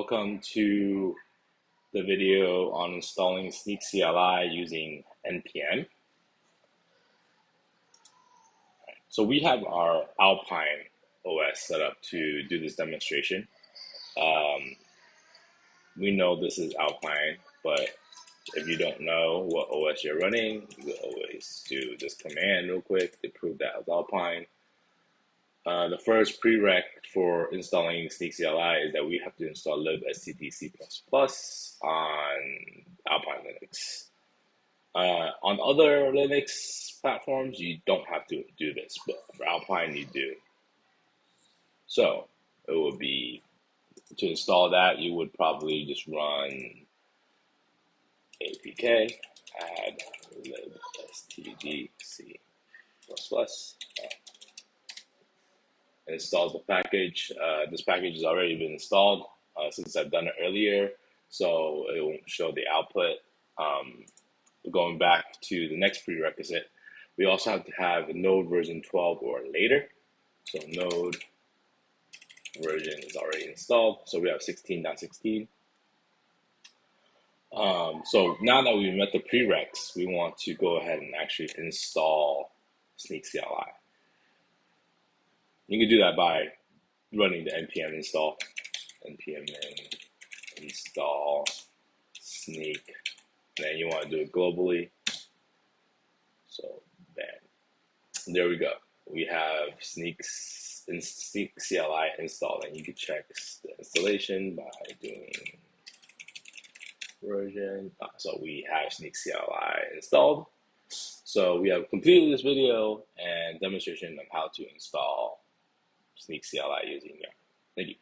Welcome to the video on installing Snyk CLI using npm. So we have our Alpine OS set up to do this demonstration. We know this is Alpine, but if you don't know what OS you're running, you will always do this command real quick to prove that it's Alpine. The first prereq for installing Snyk CLI is that we have to install libstdc++ on Alpine Linux. On other Linux platforms, you don't have to do this, but for Alpine, you do. So it would be, to install that, you would probably just run apk add libstdc++. Installs the package. This package has already been installed since I've done it earlier, so it won't show the output. Going back to the next prerequisite, we also have to have Node version 12 or later. So Node version is already installed, so we have 16.16. So now that we've met the prereqs, we want to go ahead and actually install Snyk CLI. You can do that by running the npm install, npm install Snyk, and then you want to do it globally. So bam, there we go. We have Snyk CLI installed, and you can check the installation by doing version. So we have Snyk CLI installed. So we have completed this video and demonstration of how to install Snyk CLI using Yarn. Thank you.